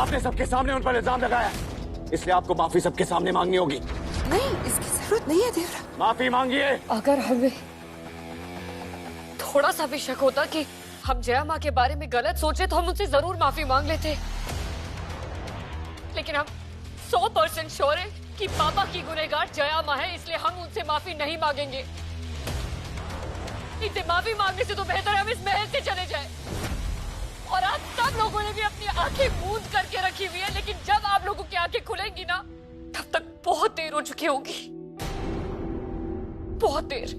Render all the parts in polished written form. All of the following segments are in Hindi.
आपने सबके सामने उन पर इल्जाम लगाया, इसलिए आपको माफी सबके सामने मांगनी होगी। नहीं, इसकी जरूरत नहीं है देवराज। माफी मांगिए। अगर हमें थोड़ा सा भी शक होता कि हम जया माँ के बारे में गलत सोचे तो हम उनसे जरूर माफी मांग लेते, लेकिन हम 100% श्योर है कि पापा की गुनहगार जया माँ है, इसलिए हम उनसे माफी नहीं मांगेंगे। इनसे माफी मांगने से तो बेहतर हम इस महल से चले जाएं। और आज सब लोगों ने भी अपनी आंखें मूंद करके रखी हुई है, लेकिन जब आप लोगों की आंखें खुलेंगी ना, तब तक बहुत देर हो चुकी होगी, बहुत देर।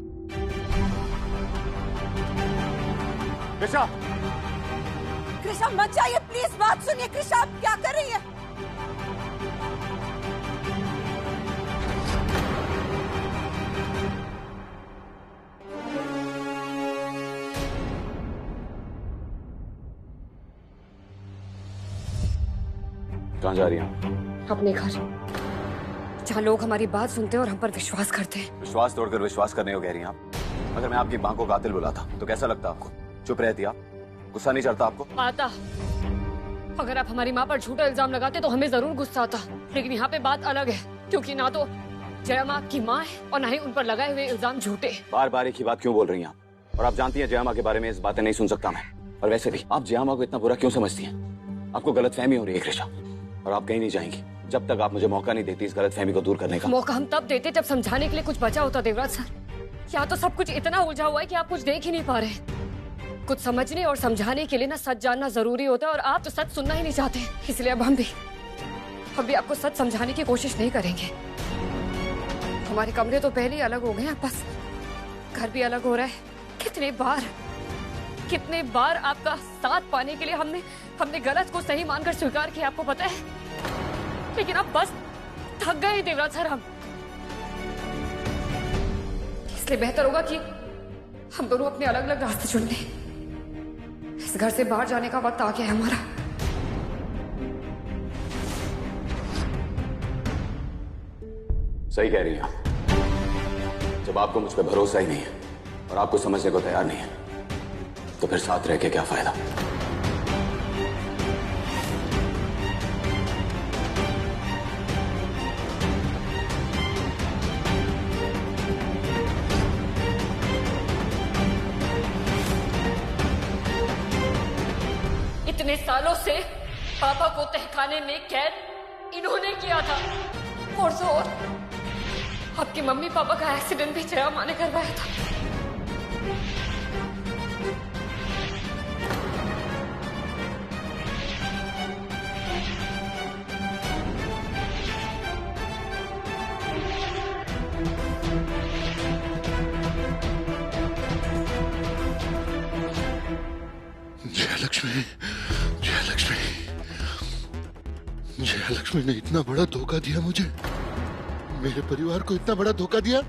कृषा, कृषा मत जाइए प्लीज, बात सुनिए। कृषा आप क्या कर रही है? कहाँ जा रही हैं? अपने घर, जहाँ लोग हमारी बात सुनते हैं और हम पर विश्वास करते हैं। विश्वास तोड़कर विश्वास करने को कह रही हैं आप? अगर मैं आपकी मां को कातिल बुलाता तो कैसा लगता आपको? चुप रहती आप? गुस्सा नहीं चढ़ता आपको? आता। अगर आप हमारी माँ पर झूठा इल्जाम लगाते तो हमें जरूर गुस्सा आता, लेकिन यहाँ पे बात अलग है, क्योंकि ना तो जया माँ आपकी माँ है और ना ही उन पर लगाए हुए इल्जाम झूठे। बार बार एक ही बात क्यों बोल रही हैं आप? और आप जानती हैं जया माँ के बारे में इस बातें नहीं सुन सकता मैं। और वैसे भी आप जया माँ को इतना बुरा क्यों समझती हैं? आपको गलतफहमी हो रही है कृषा, और आप कहीं नहीं जाएंगी जब तक आप मुझे मौका नहीं देती इस गलतफहमी को दूर करने का। मौका हम तब देते जब समझाने के लिए कुछ बचा होता देवराज सर। या तो सब कुछ इतना उलझा हुआ है कि आप कुछ देख ही नहीं पा रहे। कुछ समझने और समझाने के लिए ना सच जानना जरूरी होता है, और आप तो सच सुनना ही नहीं चाहते, इसलिए अब हम भी आपको सच समझाने की कोशिश नहीं करेंगे। हमारे कमरे तो पहले ही अलग हो गए हैं, बस घर भी अलग हो रहा है। कितने बार आपका साथ पाने के लिए हमने गलत को सही मानकर स्वीकार किया, आपको पता है। लेकिन अब बस थक गए देवराज सर हम, इसलिए बेहतर होगा कि हम दोनों अपने अलग अलग रास्ते चुन लें। इस घर से बाहर जाने का वक्त आ गया है हमारा। सही कह रही हैं आप। जब आपको मुझ पर भरोसा ही नहीं है और आपको समझने को तैयार नहीं है, तो फिर साथ रह के क्या फायदा? इतने सालों से पापा को तहखाने में कैद इन्होंने किया था, और तो और आपकी मम्मी पापा का एक्सीडेंट भी जया माँ ने करवाया था। जयलक्ष्मी ने इतना बड़ा धोखा दिया मुझे, मेरे परिवार को इतना बड़ा धोखा दिया।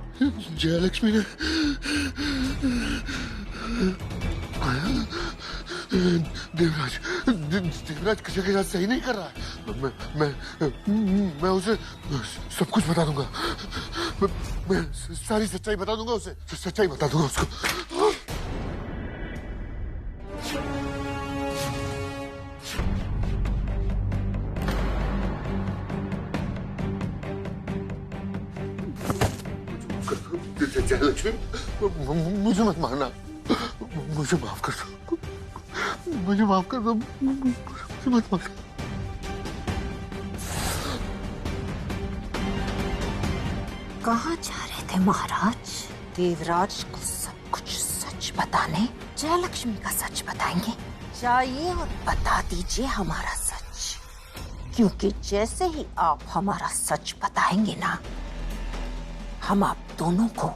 जयलक्ष्मी ने देवराज किसी के साथ सही नहीं कर रहा है। मैं उसे सब कुछ बता दूंगा। मैं सारी सच्चाई बता दूंगा उसे, सच्चाई बता दूंगा उसको। जयलक्ष्मी, मुझे मत मारना, मुझे माफ कर दो, मुझे माफ कर दो, मुझे मत मारना। कहाँ जा रहे थे महाराज? देवराज को सब कुछ सच बताने। जयलक्ष्मी का सच बताएंगे। जाइए और बता दीजिए हमारा सच, क्योंकि जैसे ही आप हमारा सच बताएंगे ना, हम आप दोनों को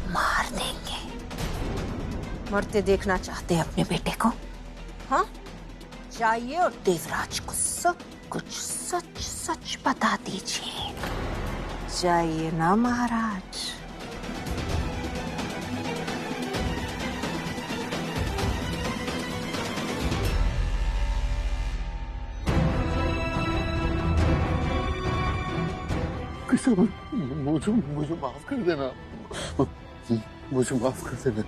मार देंगे। मरते देखना चाहते हैं अपने बेटे को? हाँ, जाइए और देवराज को सब कुछ सच सच बता दीजिए। जाइए ना महाराज। मुझे माफ कर देना, मुझे माफ कर देना।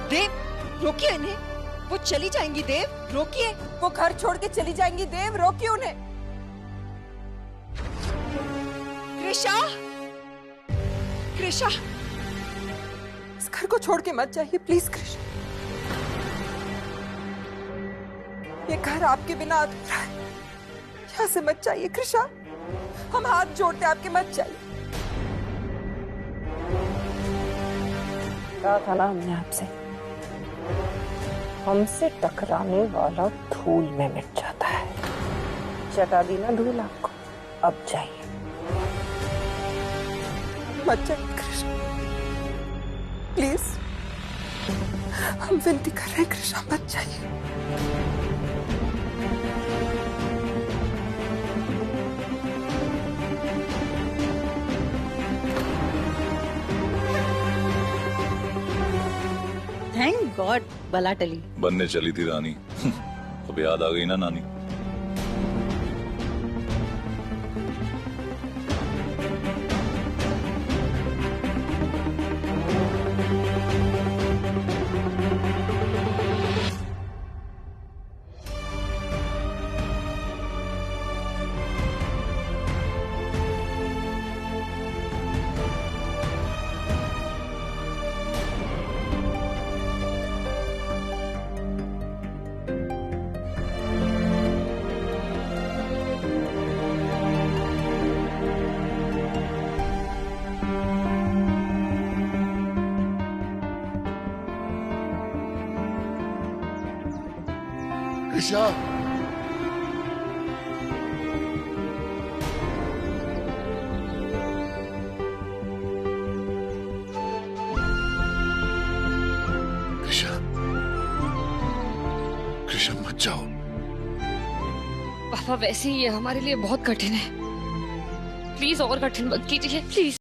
देव रोकिए इन्हें, वो चली जाएंगी। देव रोकिए, वो घर छोड़ के चली जाएंगी। देव रोकिए उन्हें। कृषा, कृषा, इस घर को छोड़ के मत जाइए प्लीज कृषा। ये घर आपके बिना अधूरा है। यहाँ से मत जाइए कृषा, हम हाथ जोड़ते आपके, मत जाइए। कहा था ना हमने आपसे, हमसे टकराने वाला धूल में मिट जाता है। चटा दी ना धूल आपको, अब जाइए। मत जाइए कृष्ण, प्लीज, हम विनती कर रहे हैं कृष्ण, मत जाइए। थैंक गॉड बला टली। बनने चली थी रानी। अब याद आ गई ना नानी। कृषा, कृषा, कृषा मत जाओ। पापा वैसे ही ये हमारे लिए बहुत कठिन है, प्लीज और कठिन मत कीजिए प्लीज।